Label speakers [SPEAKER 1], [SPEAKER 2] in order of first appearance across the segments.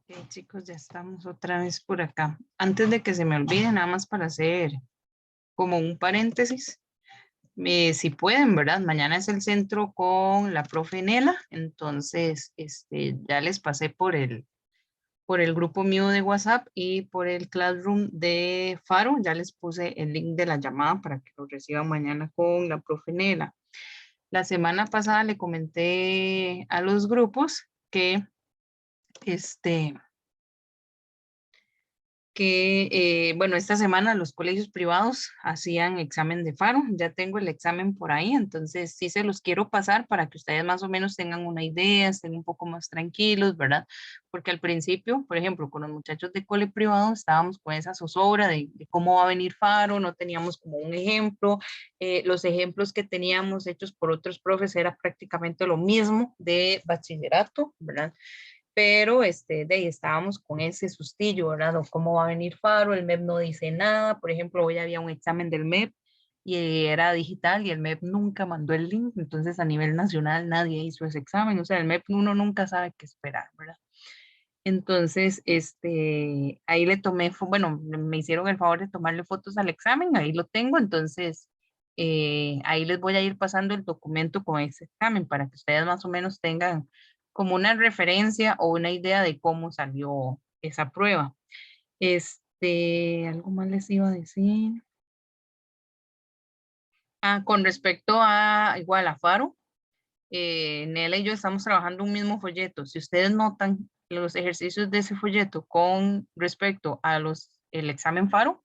[SPEAKER 1] Ok, chicos, ya estamos otra vez por acá. Antes de que se me olvide, nada más para hacer como un paréntesis, si pueden, ¿verdad? Mañana es el centro con la profe Nela, entonces ya les pasé por el grupo mío de WhatsApp y por el Classroom de Faro, ya les puse el link de la llamada para que lo reciban mañana con la profe Nela. La semana pasada le comenté a los grupos que este bueno, esta semana los colegios privados hacían examen de Faro, ya tengo el examen por ahí, entonces sí se los quiero pasar para que ustedes más o menos tengan una idea, estén un poco más tranquilos, ¿verdad? Porque al principio, por ejemplo, con los muchachos de cole privado estábamos con esa zozobra de cómo va a venir Faro, no teníamos como un ejemplo, los ejemplos que teníamos hechos por otros profes era prácticamente lo mismo de bachillerato, ¿verdad? Pero de ahí estábamos con ese sustillo, ¿verdad? O cómo va a venir Faro, el MEP no dice nada, por ejemplo, hoy había un examen del MEP y era digital y el MEP nunca mandó el link, entonces a nivel nacional nadie hizo ese examen, o sea, el MEP uno nunca sabe qué esperar, ¿verdad? Entonces, ahí le tomé, bueno, me hicieron el favor de tomarle fotos al examen, ahí lo tengo, entonces ahí les voy a ir pasando el documento con ese examen para que ustedes más o menos tengan como una referencia o una idea de cómo salió esa prueba. Algo más les iba a decir. Ah, con respecto a igual a Faro, Nela y yo estamos trabajando un mismo folleto. Si ustedes notan los ejercicios de ese folleto con respecto a el examen Faro,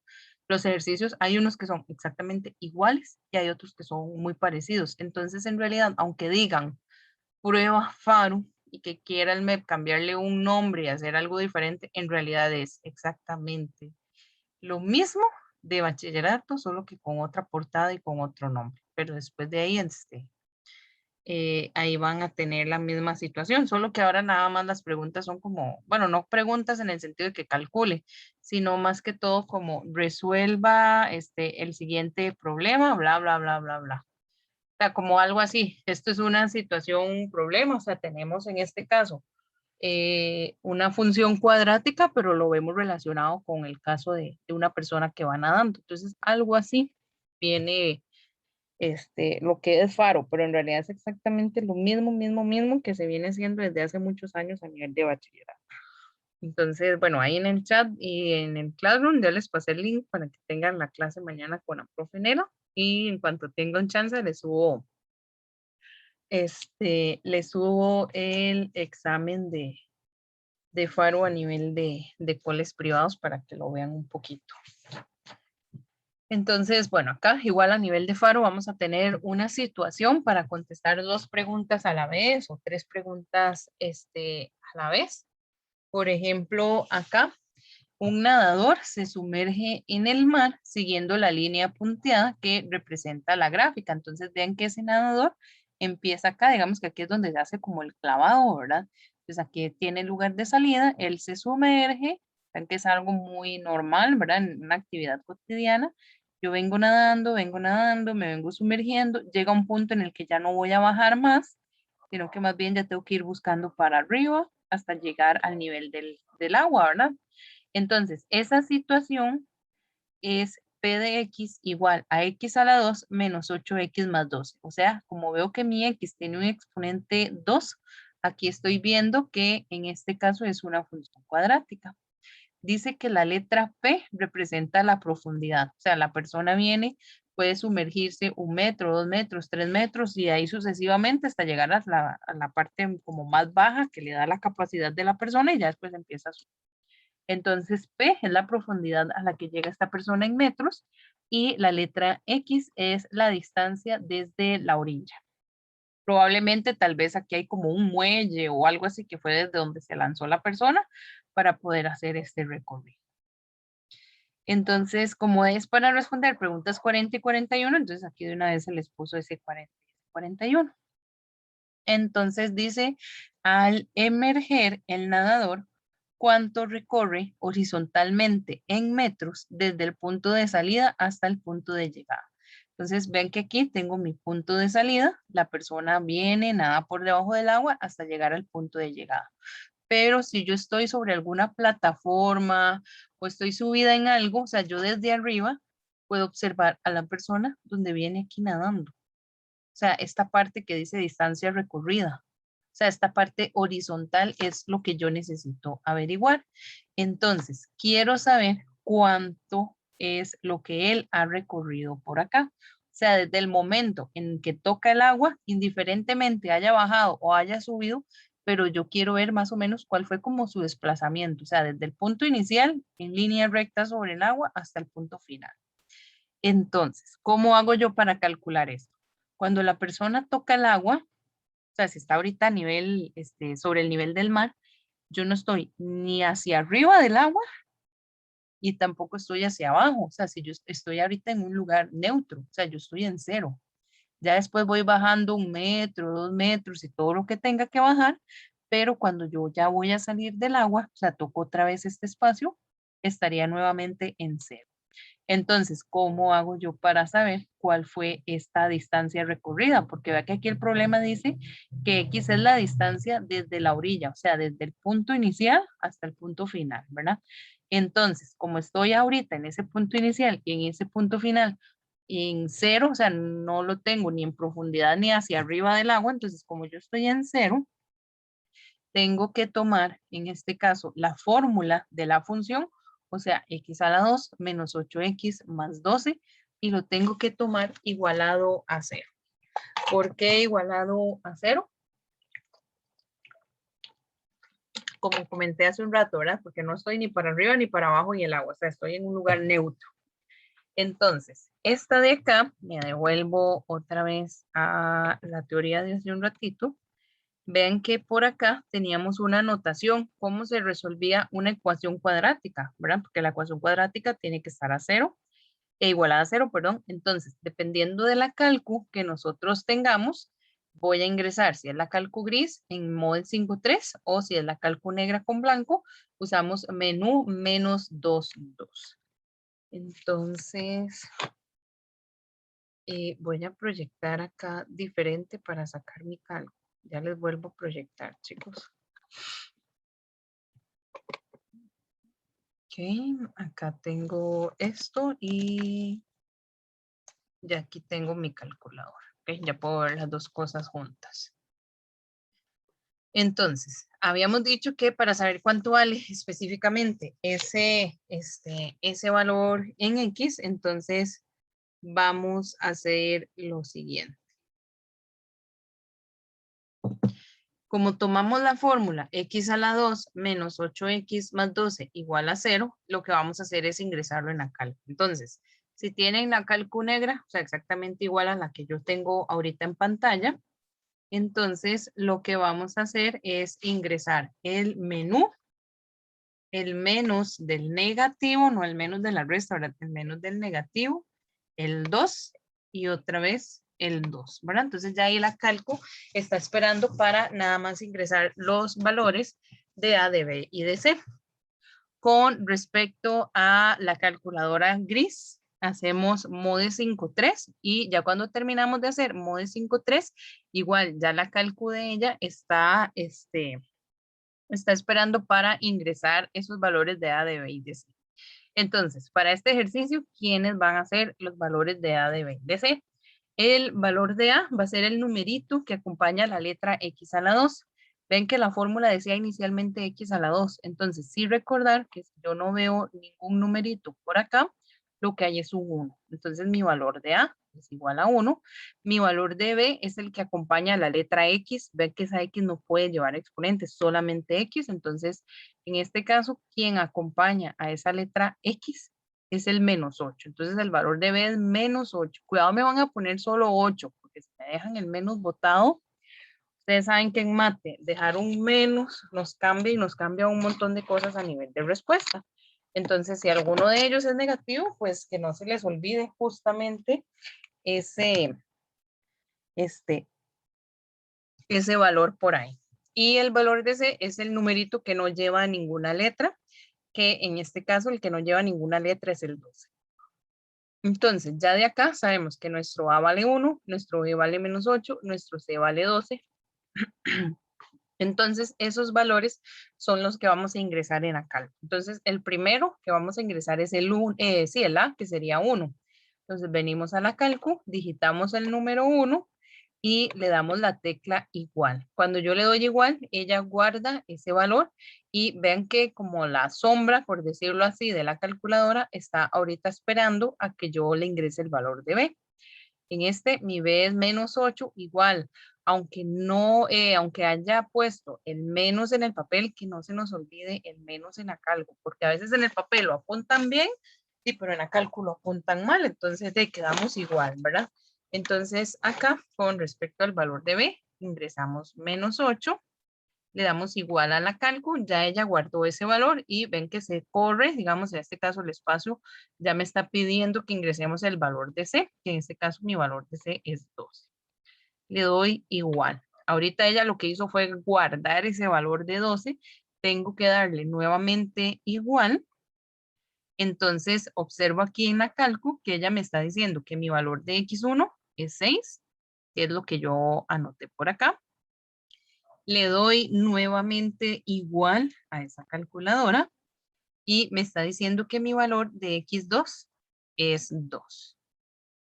[SPEAKER 1] los ejercicios hay unos que son exactamente iguales y hay otros que son muy parecidos. Entonces, en realidad, aunque digan prueba Faro y que quiera el MEP cambiarle un nombre y hacer algo diferente, en realidad es exactamente lo mismo de bachillerato, solo que con otra portada y con otro nombre. Pero después de ahí, ahí van a tener la misma situación, solo que ahora nada más las preguntas son como, bueno, no preguntas en el sentido de que calcule, sino más que todo como resuelva el siguiente problema, bla, bla, bla, bla, bla. O sea, como algo así. Esto es una situación, un problema, o sea, tenemos en este caso una función cuadrática, pero lo vemos relacionado con el caso de una persona que va nadando. Entonces, algo así viene lo que es Faro, pero en realidad es exactamente lo mismo, mismo, mismo que se viene haciendo desde hace muchos años a nivel de bachillerato. Entonces, bueno, ahí en el chat y en el Classroom ya les pasé el link para que tengan la clase mañana con la profe Nela y en cuanto tenga un chance les subo el examen de Faro a nivel de coles privados para que lo vean un poquito. Entonces, bueno, acá igual a nivel de Faro vamos a tener una situación para contestar dos preguntas a la vez o tres preguntas a la vez. Por ejemplo, acá un nadador se sumerge en el mar siguiendo la línea punteada que representa la gráfica. Entonces, vean que ese nadador empieza acá, digamos que aquí es donde se hace como el clavado, ¿verdad? Entonces, aquí tiene el lugar de salida, él se sumerge, vean que es algo muy normal, ¿verdad? En una actividad cotidiana. Yo vengo nadando, me vengo sumergiendo, llega un punto en el que ya no voy a bajar más, sino que más bien ya tengo que ir buscando para arriba hasta llegar al nivel del agua, ¿verdad? Entonces, esa situación es P de X igual a X a la 2 menos 8X más 12. O sea, como veo que mi X tiene un exponente 2, aquí estoy viendo que en este caso es una función cuadrática. Dice que la letra P representa la profundidad. O sea, la persona viene, puede sumergirse 1 metro, 2 metros, 3 metros y ahí sucesivamente hasta llegar a la parte como más baja que le da la capacidad de la persona y ya después empieza a subir. Entonces, P es la profundidad a la que llega esta persona en metros y la letra X es la distancia desde la orilla. Probablemente tal vez aquí hay como un muelle o algo así que fue desde donde se lanzó la persona para poder hacer este recorrido. Entonces, como es para responder preguntas 40 y 41, entonces aquí de una vez se les puso ese 40 y 41. Entonces dice, al emerger el nadador, ¿cuánto recorre horizontalmente en metros desde el punto de salida hasta el punto de llegada? Entonces ven que aquí tengo mi punto de salida, la persona viene, nada por debajo del agua hasta llegar al punto de llegada. pero si yo estoy sobre alguna plataforma o estoy subida en algo, o sea, yo desde arriba puedo observar a la persona donde viene aquí nadando. O sea, esta parte que dice distancia recorrida. O sea, esta parte horizontal es lo que yo necesito averiguar. Entonces, quiero saber cuánto es lo que él ha recorrido por acá. O sea, desde el momento en que toca el agua, indiferentemente haya bajado o haya subido, pero yo quiero ver más o menos cuál fue como su desplazamiento. O sea, desde el punto inicial en línea recta sobre el agua hasta el punto final. Entonces, ¿cómo hago yo para calcular esto? Cuando la persona toca el agua, o sea, si está ahorita a nivel, sobre el nivel del mar, yo no estoy ni hacia arriba del agua y tampoco estoy hacia abajo. O sea, si yo estoy ahorita en un lugar neutro, o sea, yo estoy en cero. Ya después voy bajando 1 metro, 2 metros y todo lo que tenga que bajar, pero cuando yo ya voy a salir del agua, o sea, toco otra vez este espacio, estaría nuevamente en cero. Entonces, ¿cómo hago yo para saber cuál fue esta distancia recorrida? Porque vea que aquí el problema dice que X es la distancia desde la orilla, o sea, desde el punto inicial hasta el punto final, ¿verdad? Entonces, como estoy ahorita en ese punto inicial y en ese punto final en cero, o sea, no lo tengo ni en profundidad ni hacia arriba del agua, entonces como yo estoy en cero, tengo que tomar, en este caso, la fórmula de la función, o sea, x a la 2 menos 8x más 12, y lo tengo que tomar igualado a 0. ¿Por qué igualado a 0? Como comenté hace un rato, ¿verdad? Porque no estoy ni para arriba ni para abajo en el agua, o sea, estoy en un lugar neutro. Entonces, esta de acá, me devuelvo otra vez a la teoría de hace un ratito. Vean que por acá teníamos una notación, cómo se resolvía una ecuación cuadrática, ¿verdad? Porque la ecuación cuadrática tiene que estar a 0, igualada a 0, perdón. Entonces, dependiendo de la calcu que nosotros tengamos, voy a ingresar, si es la calcu gris, en Model 5.3, o si es la calcu negra con blanco, usamos menú menos 2.2. Entonces, voy a proyectar acá diferente para sacar mi calcu. Ya les vuelvo a proyectar, chicos. Ok, acá tengo esto y ya aquí tengo mi calculadora. Ok, ya puedo ver las dos cosas juntas. Entonces, habíamos dicho que para saber cuánto vale específicamente ese valor en X, entonces vamos a hacer lo siguiente. Como tomamos la fórmula x a la 2 menos 8x más 12 igual a 0, lo que vamos a hacer es ingresarlo en la calcu. Entonces, si tienen la calcu negra, o sea, exactamente igual a la que yo tengo ahorita en pantalla, entonces lo que vamos a hacer es ingresar el menú, el menos del negativo, no el menos de la resta, ahora el menos del negativo, el 2 y otra vez el 2, ¿verdad? Entonces ya ahí la calco está esperando para nada más ingresar los valores de A, de B y de C. Con respecto a la calculadora gris, hacemos mode 5.3 y ya cuando terminamos de hacer mode 5.3, igual ya la calcu de ella está esperando para ingresar esos valores de A, de B y de C. Entonces, para este ejercicio, ¿quiénes van a ser los valores de A, de B y de C? El valor de A va a ser el numerito que acompaña la letra X a la 2. Ven que la fórmula decía inicialmente X a la 2. Entonces, sí recordar que si yo no veo ningún numerito por acá, lo que hay es un 1. Entonces, mi valor de A es igual a 1. Mi valor de B es el que acompaña la letra X. Ven que esa X no puede llevar exponentes, solamente X. Entonces, en este caso, quien acompaña a esa letra X es el menos 8. Entonces el valor de B es menos 8. Cuidado, me van a poner solo 8, porque si me dejan el menos botado, ustedes saben que en mate dejar un menos nos cambia y nos cambia un montón de cosas a nivel de respuesta. Entonces, si alguno de ellos es negativo, pues que no se les olvide justamente ese, ese valor por ahí. Y el valor de C es el numerito que no lleva ninguna letra, que en este caso el que no lleva ninguna letra es el 12. Entonces, ya de acá sabemos que nuestro A vale 1, nuestro B vale menos 8, nuestro C vale 12 Entonces, esos valores son los que vamos a ingresar en la cálculo. Entonces, el primero que vamos a ingresar es el A, que sería 1. Entonces, venimos a la cálculo, digitamos el número 1 y le damos la tecla igual. Cuando yo le doy igual, ella guarda ese valor y vean que como la sombra, por decirlo así, de la calculadora está ahorita esperando a que yo le ingrese el valor de B. En este, mi B es -8, igual, aunque no, aunque haya puesto el menos en el papel, que no se nos olvide el menos en la cálculo, porque a veces en el papel lo apuntan bien, sí, pero en la cálculo apuntan mal, entonces quedamos igual, ¿verdad? Entonces acá, con respecto al valor de B, ingresamos -8, le damos igual a la cálculo, ya ella guardó ese valor y ven que se corre, digamos en este caso el espacio ya me está pidiendo que ingresemos el valor de C, que en este caso mi valor de C es 12. Le doy igual. Ahorita ella lo que hizo fue guardar ese valor de 12, tengo que darle nuevamente igual. Entonces observo aquí en la cálculo que ella me está diciendo que mi valor de X1 es 6, que es lo que yo anoté por acá. Le doy nuevamente igual a esa calculadora y me está diciendo que mi valor de X2 es 2.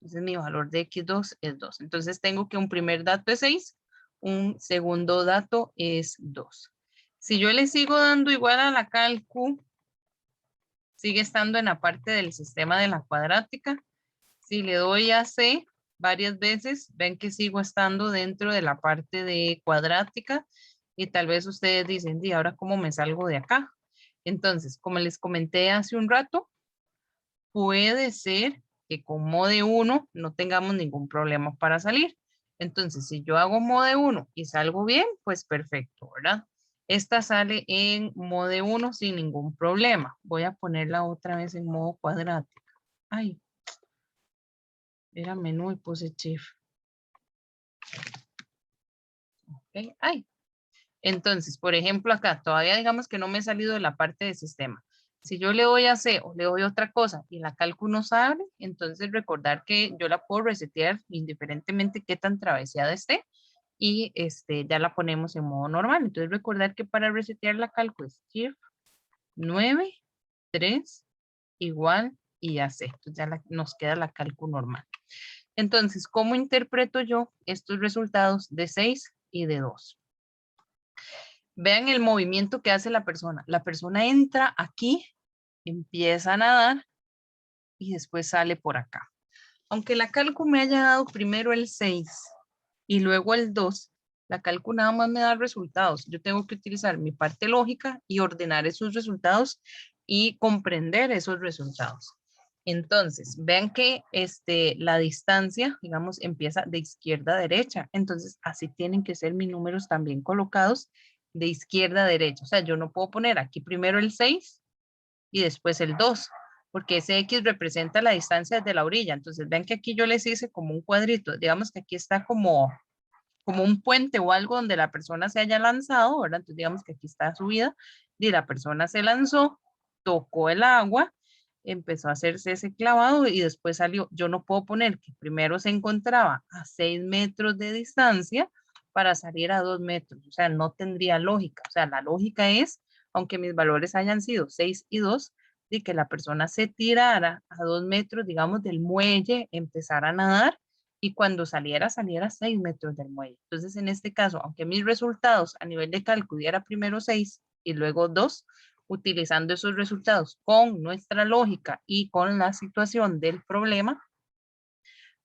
[SPEAKER 1] Entonces mi valor de X2 es 2. Entonces tengo que un primer dato es 6, un segundo dato es 2. Si yo le sigo dando igual a la cálculo, sigue estando en la parte del sistema de la cuadrática. Si le doy a C varias veces, ven que sigo estando dentro de la parte de cuadrática y tal vez ustedes dicen, ¿y ahora cómo me salgo de acá? Entonces, como les comenté hace un rato, puede ser que con mode 1 no tengamos ningún problema para salir. Entonces, si yo hago mode 1 y salgo bien, pues perfecto, ¿verdad? Esta sale en mode 1 sin ningún problema. Voy a ponerla otra vez en modo cuadrática. Ay, era menú y puse shift. Okay. Ay. Entonces, por ejemplo, acá todavía digamos que no me he salido de la parte de sistema. Si yo le doy a C o le doy otra cosa y la cálculo no sale, entonces recordar que yo la puedo resetear indiferentemente qué tan traveseada esté y ya la ponemos en modo normal. Entonces recordar que para resetear la cálculo es shift 9, 3, igual y a C. Entonces ya nos queda la cálculo normal. Entonces, ¿cómo interpreto yo estos resultados de 6 y de 2? Vean el movimiento que hace la persona. La persona entra aquí, empieza a nadar y después sale por acá. Aunque la cálculo me haya dado primero el 6 y luego el 2, la cálculo nada más me da resultados. Yo tengo que utilizar mi parte lógica y ordenar esos resultados y comprender esos resultados. Entonces, vean que la distancia, digamos, empieza de izquierda a derecha. Entonces, así tienen que ser mis números también colocados de izquierda a derecha. O sea, yo no puedo poner aquí primero el 6 y después el 2, porque ese X representa la distancia desde la orilla. Entonces, vean que aquí yo les hice como un cuadrito. Digamos que aquí está como un puente o algo donde la persona se haya lanzado, ¿verdad? Entonces, digamos que aquí está subida y la persona se lanzó, tocó el agua, empezó a hacerse ese clavado y después salió. Yo no puedo poner que primero se encontraba a 6 metros de distancia para salir a 2 metros. O sea, no tendría lógica. O sea, la lógica es, aunque mis valores hayan sido 6 y 2, de que la persona se tirara a 2 metros, digamos, del muelle, empezara a nadar y cuando saliera 6 metros del muelle. Entonces, en este caso, aunque mis resultados a nivel de cálculo diera primero 6 y luego 2, utilizando esos resultados con nuestra lógica y con la situación del problema,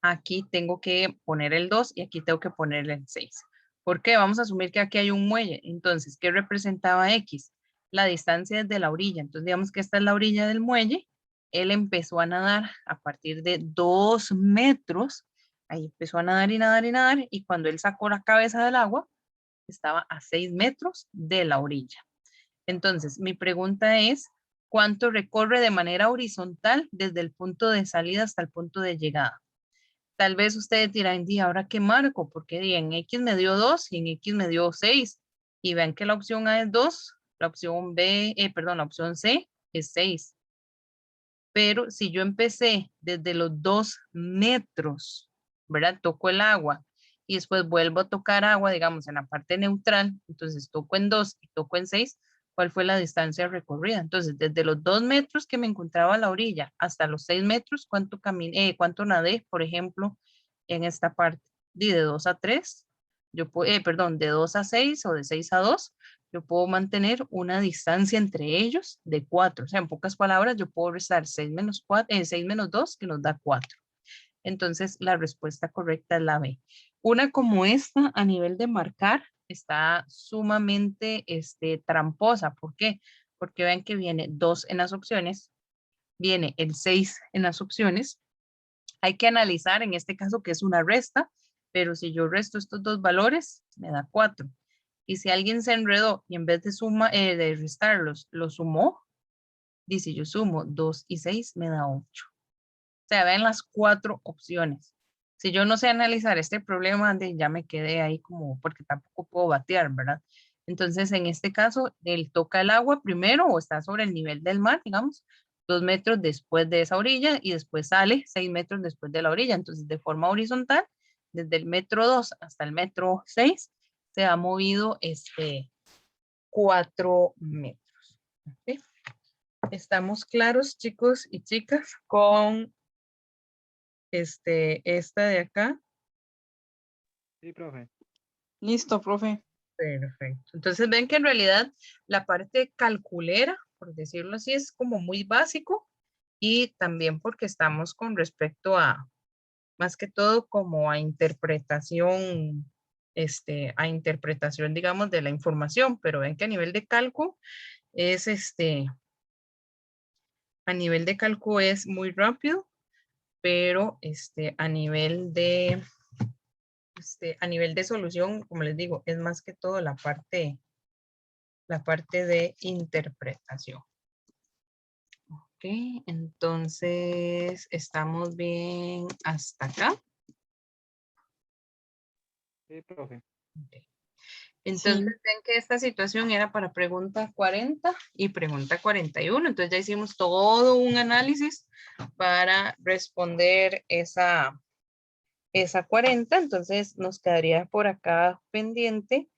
[SPEAKER 1] aquí tengo que poner el 2 y aquí tengo que poner el 6. ¿Por qué? Vamos a asumir que aquí hay un muelle. Entonces, ¿qué representaba X? La distancia desde la orilla. Entonces, digamos que esta es la orilla del muelle. Él empezó a nadar a partir de 2 metros. Ahí empezó a nadar y nadar y nadar. Y cuando él sacó la cabeza del agua, estaba a 6 metros de la orilla. Entonces, mi pregunta es, ¿cuánto recorre de manera horizontal desde el punto de salida hasta el punto de llegada? Tal vez ustedes dirán, ¿y ahora qué marco? Porque en X me dio 2 y en X me dio 6. Y vean que la opción A es 2, la opción la opción C es 6. Pero si yo empecé desde los 2 metros, ¿verdad? Toco el agua y después vuelvo a tocar agua, digamos, en la parte neutral, entonces toco en 2 y toco en 6, ¿cuál fue la distancia recorrida? Entonces, desde los 2 metros que me encontraba a la orilla hasta los 6 metros, ¿cuánto caminé, cuánto nadé, por ejemplo, en esta parte? De 2 a 3, yo puedo, perdón, de 2 a 6 o de 6 a 2, yo puedo mantener una distancia entre ellos de 4. O sea, en pocas palabras, yo puedo restar 6 menos 4, 6 menos 2, que nos da 4. Entonces, la respuesta correcta es la B. Una como esta, a nivel de marcar, está sumamente tramposa. ¿Por qué? Porque ven que viene 2 en las opciones, viene el 6 en las opciones. Hay que analizar en este caso que es una resta, pero si yo resto estos dos valores, me da 4. Y si alguien se enredó y en vez de restarlos, lo sumó, dice yo sumo 2 y 6, me da 8. O sea, ven las 4 opciones. Si yo no sé analizar este problema, ya me quedé ahí como, porque tampoco puedo batear, ¿verdad? Entonces, en este caso, él toca el agua primero o está sobre el nivel del mar, digamos, 2 metros después de esa orilla y después sale 6 metros después de la orilla. Entonces, de forma horizontal, desde el metro 2 hasta el metro 6, se ha movido 4 metros. ¿Okay? ¿Estamos claros, chicos y chicas, con esta de acá?
[SPEAKER 2] Sí, profe.
[SPEAKER 3] Listo, profe.
[SPEAKER 1] Perfecto. Entonces ven que en realidad la parte calculera, por decirlo así, es como muy básico y también porque estamos con respecto a, más que todo, como a interpretación, digamos, de la información, pero ven que a nivel de cálculo es a nivel de cálculo es muy rápido, pero a nivel de solución, como les digo, es más que todo la parte de interpretación. Ok, entonces estamos bien hasta acá.
[SPEAKER 2] Sí, profe.
[SPEAKER 1] Okay. Entonces
[SPEAKER 3] Sí.
[SPEAKER 1] ven que esta situación era para pregunta 40 y pregunta 41. Entonces ya hicimos todo un análisis para responder esa 40. Entonces nos quedaría por acá pendiente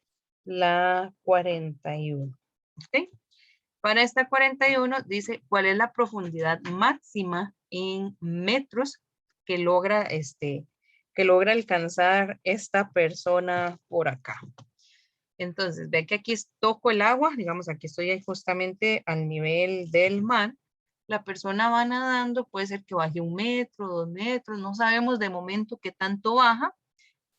[SPEAKER 1] la 41. ¿Ok? Para esta 41 dice cuál es la profundidad máxima en metros que logra alcanzar esta persona por acá. Entonces, ve que aquí toco el agua, digamos, aquí estoy ahí justamente al nivel del mar. La persona va nadando, puede ser que baje 1 metro, 2 metros, no sabemos de momento qué tanto baja.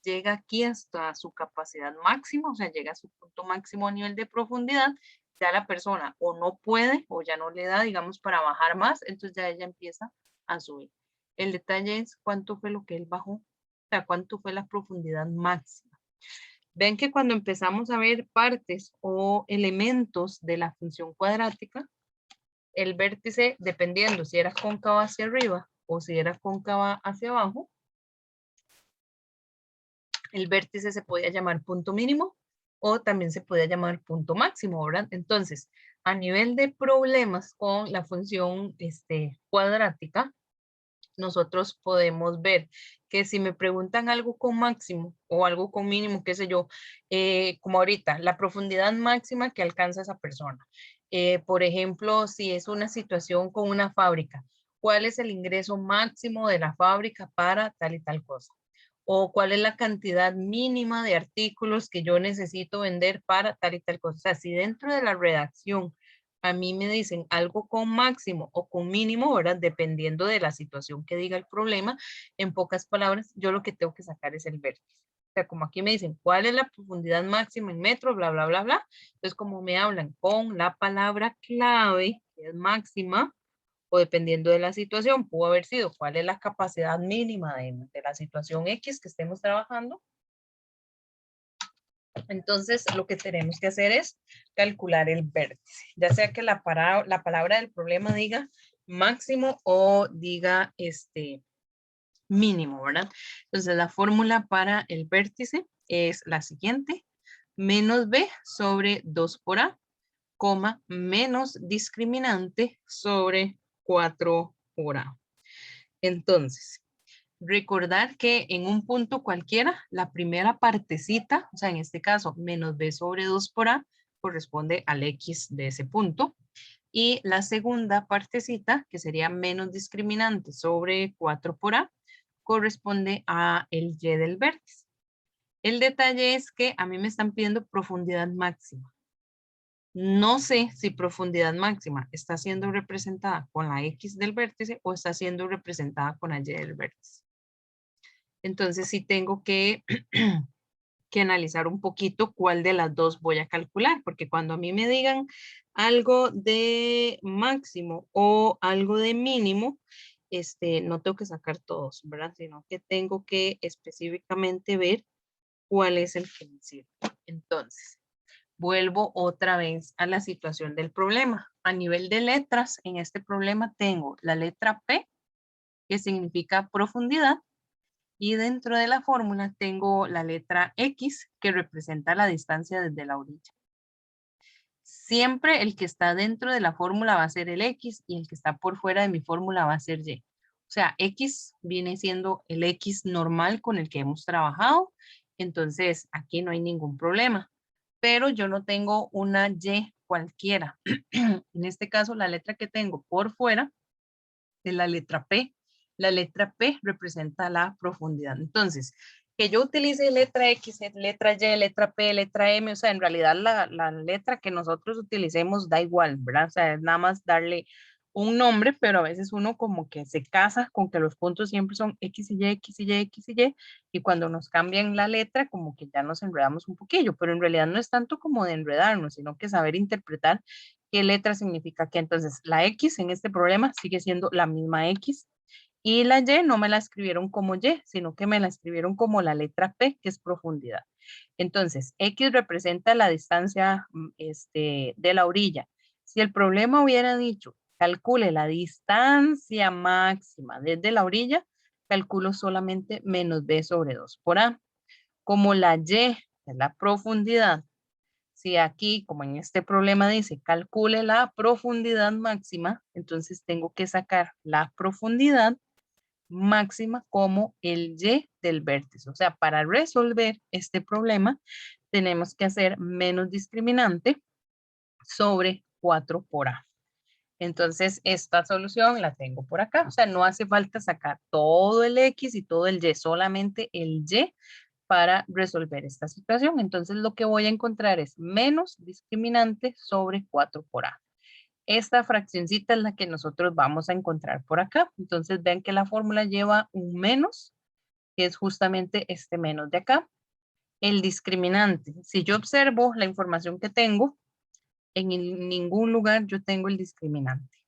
[SPEAKER 1] Llega aquí hasta su capacidad máxima, o sea, llega a su punto máximo a nivel de profundidad. Ya la persona o no puede o ya no le da, digamos, para bajar más, entonces ya ella empieza a subir. El detalle es cuánto fue lo que él bajó, o sea, cuánto fue la profundidad máxima. Ven que cuando empezamos a ver partes o elementos de la función cuadrática, el vértice, dependiendo si era cóncava hacia arriba o si era cóncava hacia abajo, el vértice se podía llamar punto mínimo o también se podía llamar punto máximo, ¿verdad? Entonces, a nivel de problemas con la función cuadrática, nosotros podemos ver que si me preguntan algo con máximo o algo con mínimo, qué sé yo, como ahorita, la profundidad máxima que alcanza esa persona. Por ejemplo, si es una situación con una fábrica, ¿cuál es el ingreso máximo de la fábrica para tal y tal cosa? O cuál es la cantidad mínima de artículos que yo necesito vender para tal y tal cosa. O sea, si dentro de la redacción a mí me dicen algo con máximo o con mínimo, ¿verdad? Dependiendo de la situación que diga el problema, en pocas palabras, yo lo que tengo que sacar es el vértice. O sea, como aquí me dicen, ¿cuál es la profundidad máxima en metros? Bla, bla, bla, bla. Entonces, como me hablan con la palabra clave, que es máxima, o dependiendo de la situación, pudo haber sido cuál es la capacidad mínima de la situación X que estemos trabajando. Entonces, lo que tenemos que hacer es calcular el vértice, ya sea que la palabra del problema diga máximo o diga mínimo, ¿verdad? Entonces, la fórmula para el vértice es la siguiente: menos b sobre 2 por a, coma, menos discriminante sobre 4 por a. Entonces, Recordar que en un punto cualquiera, la primera partecita, o sea, en este caso, menos b sobre 2 por a, corresponde al x de ese punto. Y la segunda partecita, que sería menos discriminante sobre 4 por a, corresponde a el y del vértice. El detalle es que a mí me están pidiendo profundidad máxima. No sé si profundidad máxima está siendo representada con la x del vértice o está siendo representada con la y del vértice. Entonces sí tengo que, que analizar un poquito cuál de las dos voy a calcular, porque cuando a mí me digan algo de máximo o algo de mínimo, no tengo que sacar todos, ¿verdad? Sino que tengo que específicamente ver cuál es el que me sirve. Entonces, vuelvo otra vez a la situación del problema. A nivel de letras, en este problema tengo la letra P, que significa profundidad, y dentro de la fórmula tengo la letra X, que representa la distancia desde la orilla. Siempre el que está dentro de la fórmula va a ser el X y el que está por fuera de mi fórmula va a ser Y. O sea, X viene siendo el X normal con el que hemos trabajado. Entonces, aquí no hay ningún problema. Pero yo no tengo una Y cualquiera. En este caso, la letra que tengo por fuera es la letra P. La letra P representa la profundidad. Entonces, que yo utilice letra X, letra Y, letra P, letra M, o sea, en realidad la letra que nosotros utilicemos da igual, ¿verdad? O sea, es nada más darle un nombre, pero a veces uno como que se casa con que los puntos siempre son X y Y, X y Y, X y Y, y cuando nos cambian la letra como que ya nos enredamos un poquillo, pero en realidad no es tanto como de enredarnos, sino que saber interpretar qué letra significa qué. Entonces, la X en este problema sigue siendo la misma X, y la Y no me la escribieron como Y, sino que me la escribieron como la letra P, que es profundidad. Entonces, X representa la distancia de la orilla. Si el problema hubiera dicho, calcule la distancia máxima desde la orilla, calculo solamente menos B sobre 2 por A. Como la Y es la profundidad, si aquí, como en este problema dice, calcule la profundidad máxima, entonces tengo que sacar la profundidad máxima como el Y del vértice. O sea, para resolver este problema, tenemos que hacer menos discriminante sobre 4 por A. Entonces, esta solución la tengo por acá. O sea, no hace falta sacar todo el X y todo el Y, solamente el Y para resolver esta situación. Entonces, lo que voy a encontrar es menos discriminante sobre 4 por A. Esta fraccioncita es la que nosotros vamos a encontrar por acá. Entonces, vean que la fórmula lleva un menos, que es justamente este menos de acá. El discriminante. Si yo observo la información que tengo, en ningún lugar yo tengo el discriminante.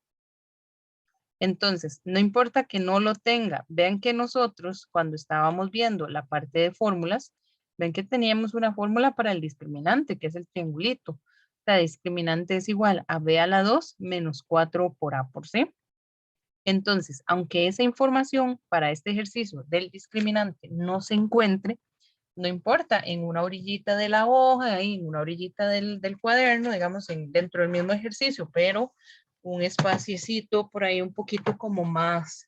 [SPEAKER 1] Entonces, no importa que no lo tenga. Vean que nosotros, cuando estábamos viendo la parte de fórmulas, ven que teníamos una fórmula para el discriminante, que es el triangulito. La discriminante es igual a B a la 2 menos 4 por A por C. Entonces, aunque esa información para este ejercicio del discriminante no se encuentre, no importa, en una orillita de la hoja, ahí, en una orillita del cuaderno, digamos, dentro del mismo ejercicio, pero un espaciecito por ahí un poquito como más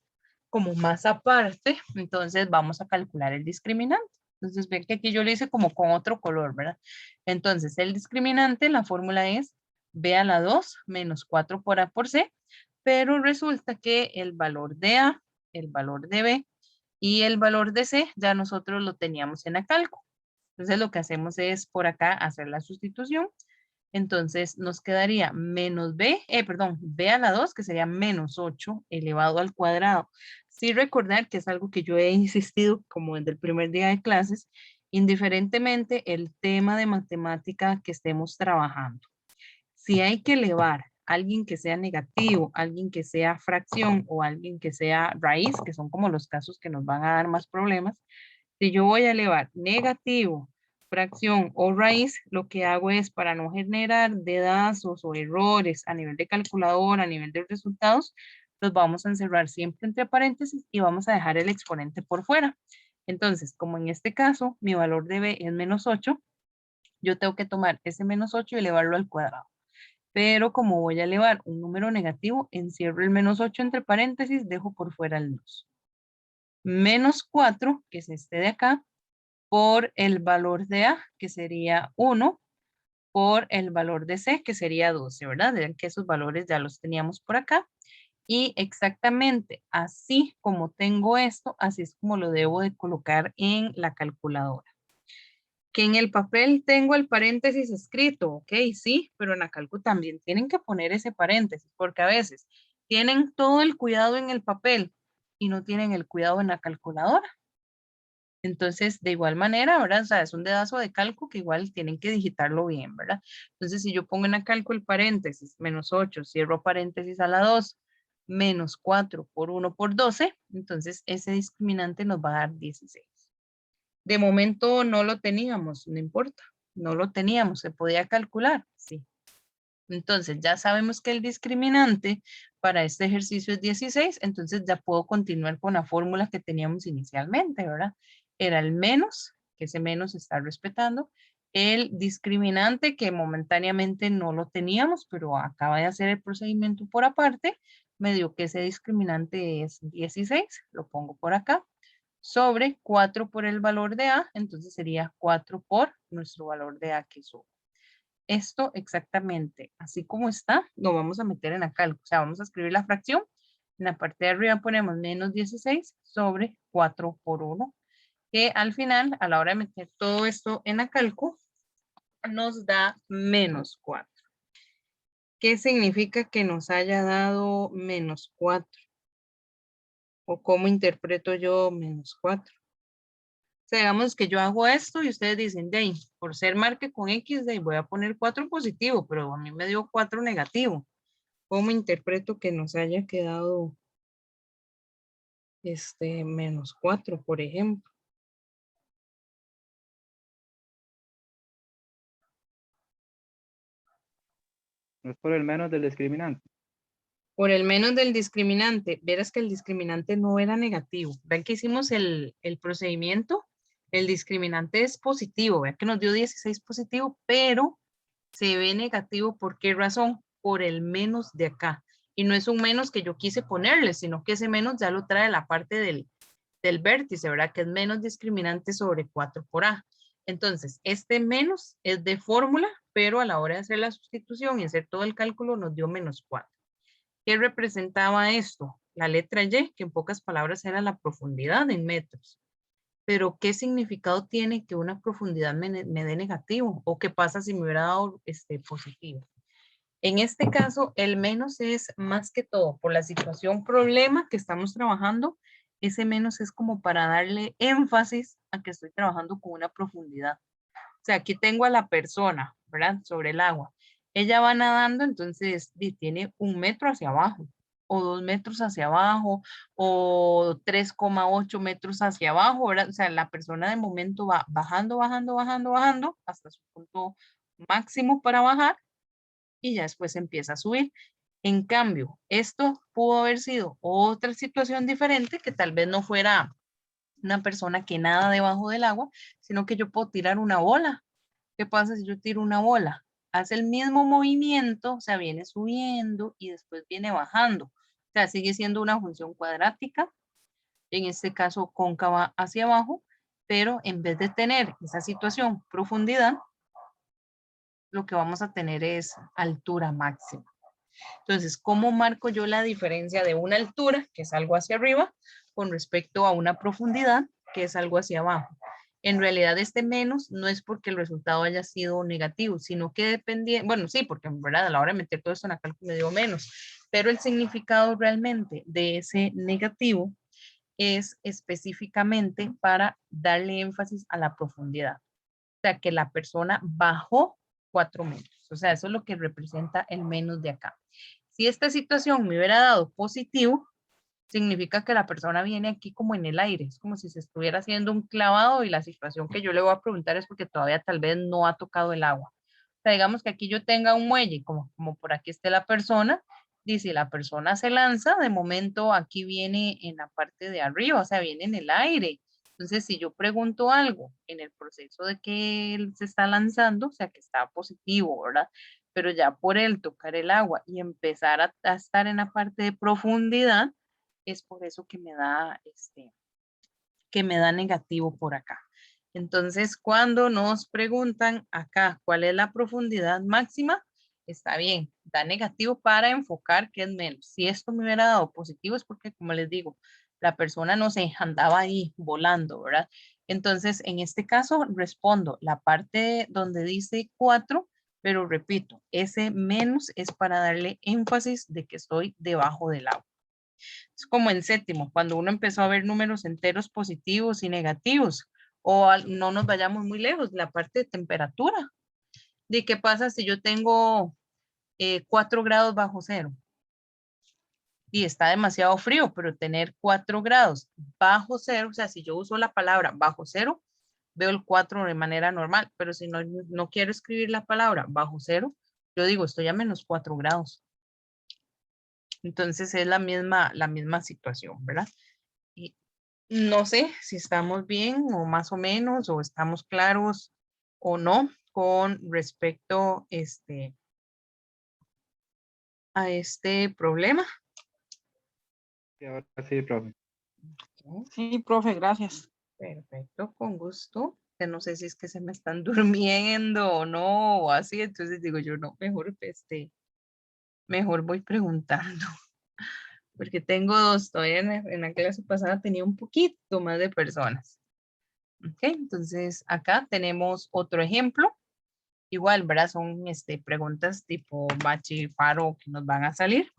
[SPEAKER 1] aparte, entonces vamos a calcular el discriminante. Entonces ven que aquí yo lo hice como con otro color, ¿verdad? Entonces el discriminante, la fórmula es B a la 2 menos 4 por A por C, pero resulta que el valor de A, el valor de B y el valor de C ya nosotros lo teníamos en la cálculo. Entonces lo que hacemos es por acá hacer la sustitución. Entonces nos quedaría menos B, B a la 2, que sería menos 8 elevado al cuadrado. Sí recordar que es algo que yo he insistido como desde el primer día de clases, indiferentemente el tema de matemática que estemos trabajando. Si hay que elevar a alguien que sea negativo, alguien que sea fracción o alguien que sea raíz, que son como los casos que nos van a dar más problemas, si yo voy a elevar negativo, fracción o raíz, lo que hago es para no generar dedazos o errores a nivel de calculadora, a nivel de resultados, los vamos a encerrar siempre entre paréntesis y vamos a dejar el exponente por fuera. Entonces, como en este caso, mi valor de B es menos 8, yo tengo que tomar ese menos 8 y elevarlo al cuadrado. Pero como voy a elevar un número negativo, encierro el menos 8 entre paréntesis, dejo por fuera el 2. menos 4, que es este de acá, por el valor de A, que sería 1, por el valor de C, que sería 12, ¿verdad? Vean que esos valores ya los teníamos por acá. Y exactamente así como tengo esto, así es como lo debo de colocar en la calculadora. Que en el papel tengo el paréntesis escrito, ok, sí, pero en la calcu también tienen que poner ese paréntesis, porque a veces tienen todo el cuidado en el papel y no tienen el cuidado en la calculadora. Entonces, de igual manera, ¿verdad? O sea, es un dedazo de cálculo que igual tienen que digitarlo bien, ¿verdad? Entonces, si yo pongo en la cálculo el paréntesis, menos 8, cierro paréntesis a la 2, menos 4 por 1 por 12, entonces ese discriminante nos va a dar 16. De momento no lo teníamos, no importa, no lo teníamos, se podía calcular, sí. Entonces, ya sabemos que el discriminante para este ejercicio es 16, entonces ya puedo continuar con la fórmula que teníamos inicialmente, ¿verdad? Era el menos, que ese menos se está respetando, el discriminante que momentáneamente no lo teníamos, pero acaba de hacer el procedimiento por aparte, me dio que ese discriminante es 16, lo pongo por acá, sobre 4 por el valor de A, entonces sería 4 por nuestro valor de A que es 1. Esto exactamente, así como está, lo vamos a meter en la cálculo. O sea, vamos a escribir la fracción. En la parte de arriba ponemos menos 16 sobre 4 por 1, que al final, a la hora de meter todo esto en la cálculo, nos da menos 4. ¿Qué significa que nos haya dado menos 4? ¿O cómo interpreto yo menos 4? O sea, digamos que yo hago esto y ustedes dicen, de por ser marque con X, de voy a poner 4 positivo, pero a mí me dio 4 negativo. ¿Cómo interpreto que nos haya quedado menos 4, por ejemplo?
[SPEAKER 2] No es por el menos del discriminante.
[SPEAKER 1] Por el menos del discriminante. Verás que el discriminante no era negativo. Ven que hicimos el procedimiento. El discriminante es positivo. Vean que nos dio 16 positivo, pero se ve negativo. ¿Por qué razón? Por el menos de acá. Y no es un menos que yo quise ponerle, sino que ese menos ya lo trae la parte del vértice, ¿verdad? Que es menos discriminante sobre 4 por A. Entonces, este menos es de fórmula, pero a la hora de hacer la sustitución y hacer todo el cálculo nos dio menos 4. ¿Qué representaba esto? La letra Y, que en pocas palabras era la profundidad en metros. Pero, ¿qué significado tiene que una profundidad me dé negativo? ¿O qué pasa si me hubiera dado positivo? En este caso, el menos es más que todo por la situación problema que estamos trabajando. Ese menos es como para darle énfasis a que estoy trabajando con una profundidad. O sea, aquí tengo a la persona, ¿verdad? Sobre el agua. Ella va nadando, entonces tiene 1 metro hacia abajo, o 2 metros hacia abajo, o 3,8 metros hacia abajo, ¿verdad? O sea, la persona de momento va bajando, bajando, bajando, bajando, hasta su punto máximo para bajar, y ya después empieza a subir. En cambio, esto pudo haber sido otra situación diferente, que tal vez no fuera una persona que nada debajo del agua, sino que yo puedo tirar una bola. ¿Qué pasa si yo tiro una bola? Hace el mismo movimiento, o sea, viene subiendo y después viene bajando. O sea, sigue siendo una función cuadrática, en este caso cóncava hacia abajo, pero en vez de tener esa situación profundidad, lo que vamos a tener es altura máxima. Entonces, ¿cómo marco yo la diferencia de una altura, que es algo hacia arriba, con respecto a una profundidad, que es algo hacia abajo? En realidad, este menos no es porque el resultado haya sido negativo, sino que dependía, bueno, sí, porque en verdad a la hora de meter todo esto en la cálculo me dio menos, pero el significado realmente de ese negativo es específicamente para darle énfasis a la profundidad. O sea, que la persona bajó 4 metros. O sea, eso es lo que representa el menos de acá. Si esta situación me hubiera dado positivo, significa que la persona viene aquí como en el aire. Es como si se estuviera haciendo un clavado y la situación que yo le voy a preguntar es porque todavía tal vez no ha tocado el agua. O sea, digamos que aquí yo tenga un muelle, como por aquí esté la persona, dice, la persona se lanza, de momento aquí viene en la parte de arriba, o sea, viene en el aire. Entonces, si yo pregunto algo en el proceso de que él se está lanzando, o sea, que está positivo, ¿verdad? Pero ya por él tocar el agua y empezar a estar en la parte de profundidad, es por eso que me da que me da negativo por acá. Entonces, cuando nos preguntan acá cuál es la profundidad máxima, está bien, da negativo para enfocar que es menos. Si esto me hubiera dado positivo es porque, como les digo, la persona no se andaba ahí volando, ¿verdad? Entonces, en este caso, respondo la parte donde dice 4, pero repito, ese menos es para darle énfasis de que estoy debajo del agua. Es como en séptimo, cuando uno empezó a ver números enteros positivos y negativos, o no nos vayamos muy lejos, la parte de temperatura. ¿De qué pasa si yo tengo 4 grados bajo cero? Y está demasiado frío, pero tener 4 grados bajo cero, o sea, si yo uso la palabra bajo cero, veo el 4 de manera normal, pero si no quiero escribir la palabra bajo cero, yo digo, estoy a menos 4 grados. Entonces es la misma situación, ¿verdad? Y no sé si estamos bien o más o menos, o estamos claros o no con respecto a este problema.
[SPEAKER 2] Y ahora sí, profe.
[SPEAKER 3] Sí, profe, gracias.
[SPEAKER 1] Perfecto, con gusto. Que no sé si es que se me están durmiendo o no, o así, entonces digo yo, no, mejor voy preguntando, porque tengo dos, todavía en la clase pasada tenía un poquito más de personas. Ok, entonces acá tenemos otro ejemplo. Igual, ¿verdad? Son preguntas tipo Bachi, Faro que nos van a salir.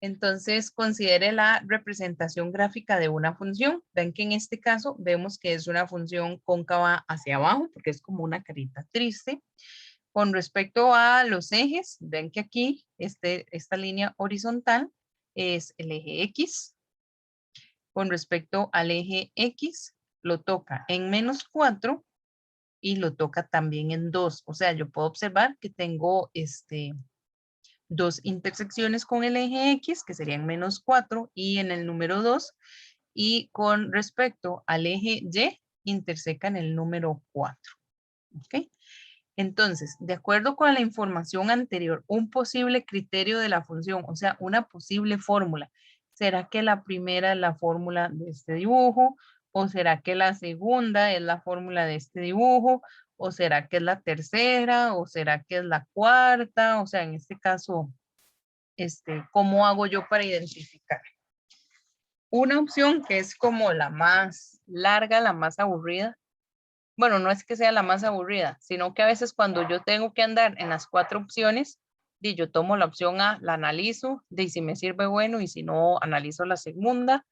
[SPEAKER 1] Entonces, considere la representación gráfica de una función. Ven que en este caso vemos que es una función cóncava hacia abajo, porque es como una carita triste. Con respecto a los ejes, ven que aquí esta línea horizontal es el eje X. Con respecto al eje X, lo toca en -4 y lo toca también en 2. O sea, yo puedo observar que tengo dos intersecciones con el eje X, que serían -4, y en el número 2. Y con respecto al eje Y, intersecan el número 4. ¿Ok? Entonces, de acuerdo con la información anterior, un posible criterio de la función, o sea, una posible fórmula, ¿será que la primera es la fórmula de este dibujo? ¿O será que la segunda es la fórmula de este dibujo? ¿O será que es la tercera? ¿O será que es la cuarta? O sea, en este caso, ¿cómo hago yo para identificar? Una opción que es como la más larga, la más aburrida. Bueno, no es que sea la más aburrida, sino que a veces cuando yo tengo que andar en las 4 opciones, yo tomo la opción A, la analizo, si me sirve bueno, y si no, analizo la segunda.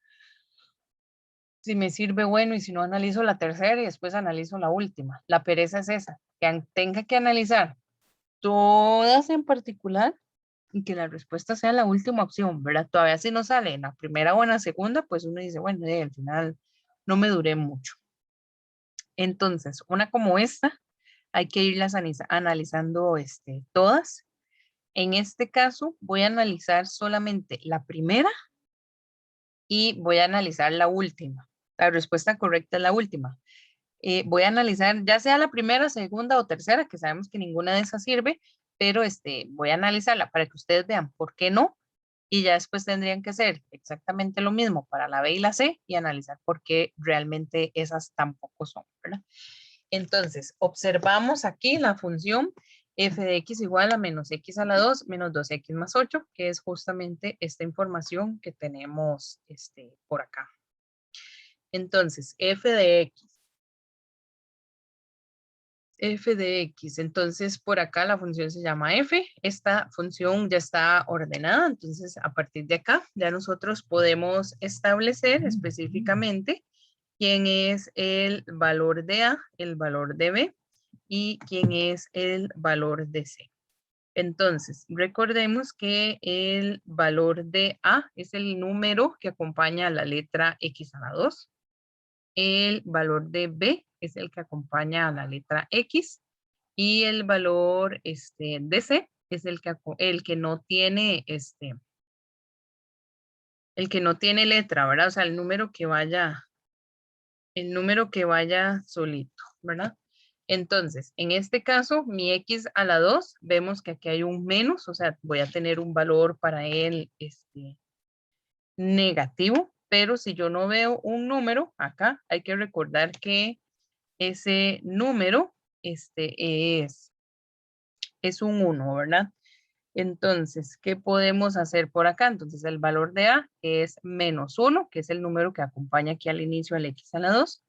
[SPEAKER 1] Si me sirve bueno, y si no, analizo la tercera y después analizo la última. La pereza es esa, que tenga que analizar todas en particular y que la respuesta sea la última opción, ¿verdad? Todavía si no sale en la primera o en la segunda, pues uno dice, bueno, al final no me duré mucho. Entonces, una como esta, hay que irlas analizando todas. En este caso, voy a analizar solamente la primera y voy a analizar la última. La respuesta correcta es la última. Voy a analizar ya sea la primera, segunda o tercera, que sabemos que ninguna de esas sirve, pero voy a analizarla para que ustedes vean por qué no. Y ya después tendrían que hacer exactamente lo mismo para la B y la C y analizar por qué realmente esas tampoco son, ¿verdad? Entonces, observamos aquí la función f de x igual a menos x a la 2 menos 2x más 8, que es justamente esta información que tenemos por acá. Entonces, f de x, entonces por acá la función se llama f, esta función ya está ordenada, entonces a partir de acá ya nosotros podemos establecer específicamente quién es el valor de A, el valor de B y quién es el valor de C. Entonces, recordemos que el valor de A es el número que acompaña a la letra X a la 2. El valor de B es el que acompaña a la letra X. Y el valor de C es el que no tiene el que no tiene letra, ¿verdad? O sea, el número que vaya solito, ¿verdad? Entonces, en este caso, mi X a la 2, vemos que aquí hay un menos, o sea, voy a tener un valor para él negativo. pero si yo no veo un número acá, hay que recordar que ese número es un 1, ¿verdad? Entonces, ¿qué podemos hacer por acá? Entonces, el valor de A es -1, que es el número que acompaña aquí al inicio al X a la 2.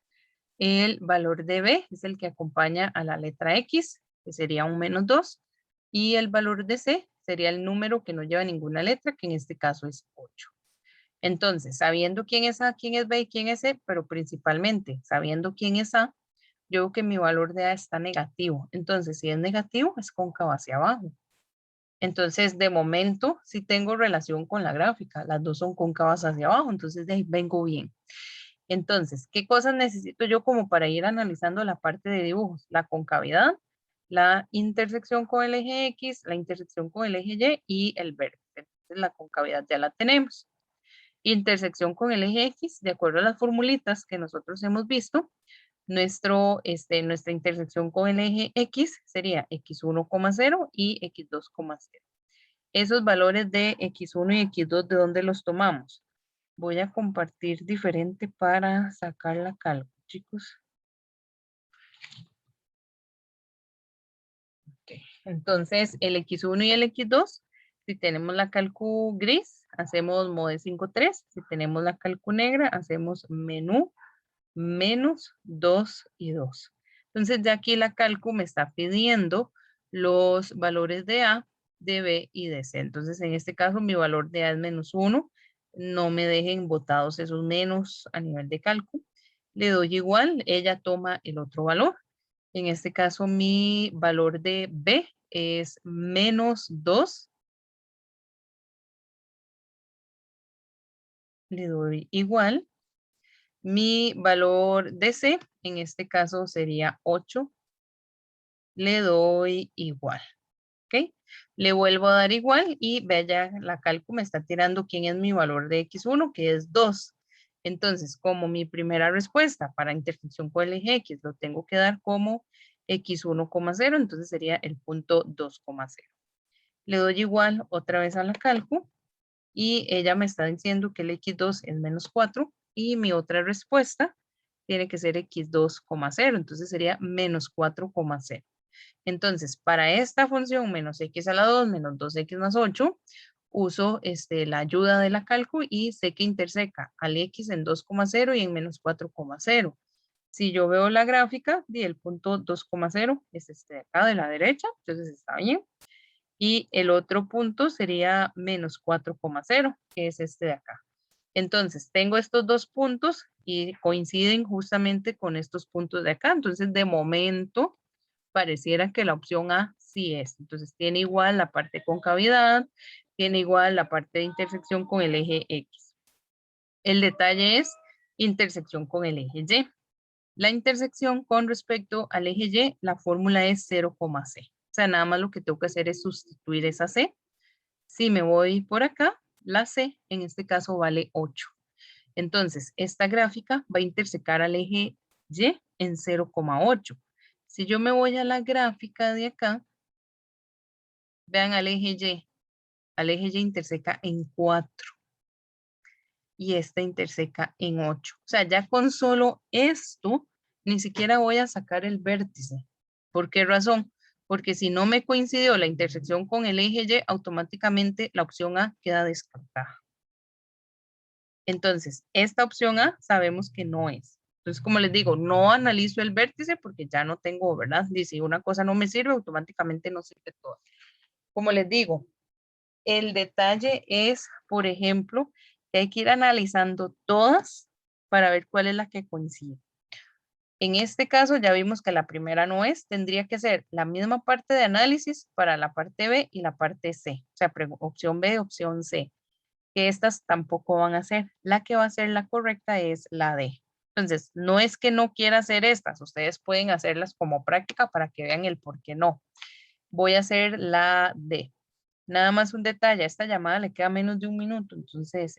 [SPEAKER 1] El valor de B es el que acompaña a la letra X, que sería un -2. Y el valor de C sería el número que no lleva ninguna letra, que en este caso es 8. Entonces, sabiendo quién es A, quién es B y quién es C, pero principalmente sabiendo quién es A, yo veo que mi valor de A está negativo. Entonces, si es negativo, es cóncavo hacia abajo. Entonces, de momento, sí tengo relación con la gráfica. Las dos son cóncavas hacia abajo, entonces de ahí vengo bien. Entonces, ¿qué cosas necesito yo como para ir analizando la parte de dibujos? La concavidad, la intersección con el eje X, la intersección con el eje Y y el vértice. Entonces, la concavidad ya la tenemos. Intersección con el eje X, de acuerdo a las formulitas que nosotros hemos visto, nuestra intersección con el eje X sería x1,0 y x2,0. Esos valores de x1 y x2, ¿de dónde los tomamos? Voy a compartir diferente para sacar la cálculo, chicos. Okay. Entonces, el x1 y el x2, si tenemos la calcu gris, hacemos mode 5,3. Si tenemos la calcu negra, hacemos menú menos 2 y 2. Entonces, ya aquí la calcu me está pidiendo los valores de A, de B y de C. Entonces, en este caso, mi valor de A es -1. No me dejen botados esos menos a nivel de cálculo. Le doy igual, ella toma el otro valor. En este caso, mi valor de B es -2. Le doy igual. Mi valor de C, en este caso, sería 8. Le doy igual. ¿Ok? Le vuelvo a dar igual y vea, la cálculo me está tirando quién es mi valor de x1, que es 2. Entonces, como mi primera respuesta para intersección con el eje X lo tengo que dar como x1,0, entonces sería el punto 2,0. Le doy igual otra vez a la cálculo y ella me está diciendo que el x2 es -4 y mi otra respuesta tiene que ser x2,0, entonces sería -4,0. Entonces, para esta función menos x a la 2 menos 2x más 8, uso la ayuda de la cálculo y sé que interseca al x en 2,0 y en -4,0. Si yo veo la gráfica, el punto 2,0 es este de acá de la derecha, entonces está bien. Y el otro punto sería -4,0, que es este de acá. Entonces, tengo estos dos puntos y coinciden justamente con estos puntos de acá. Entonces, de momento, pareciera que la opción A sí es. Entonces tiene igual la parte de concavidad, tiene igual la parte de intersección con el eje X. El detalle es intersección con el eje Y. La intersección con respecto al eje Y, la fórmula es 0,c. O sea, nada más lo que tengo que hacer es sustituir esa c. Si me voy por acá, la c en este caso vale 8. Entonces, esta gráfica va a intersecar al eje Y en 0,8. Si yo me voy a la gráfica de acá, vean al eje Y interseca en 4 y esta interseca en 8. O sea, ya con solo esto, ni siquiera voy a sacar el vértice. ¿Por qué razón? Porque si no me coincidió la intersección con el eje Y, automáticamente la opción A queda descartada. Entonces, esta opción A sabemos que no es. Entonces, como les digo, no analizo el vértice porque ya no tengo, ¿verdad? Y si una cosa no me sirve, automáticamente no sirve toda. Como les digo, el detalle es, por ejemplo, que hay que ir analizando todas para ver cuál es la que coincide. En este caso ya vimos que la primera no es, tendría que ser la misma parte de análisis para la parte B y la parte C. O sea, opción B, opción C. Que estas tampoco van a ser. La que va a ser la correcta es la D. Entonces, no es que no quiera hacer estas, ustedes pueden hacerlas como práctica para que vean el por qué no. Voy a hacer la D. Nada más un detalle, a esta llamada le queda menos de un minuto, entonces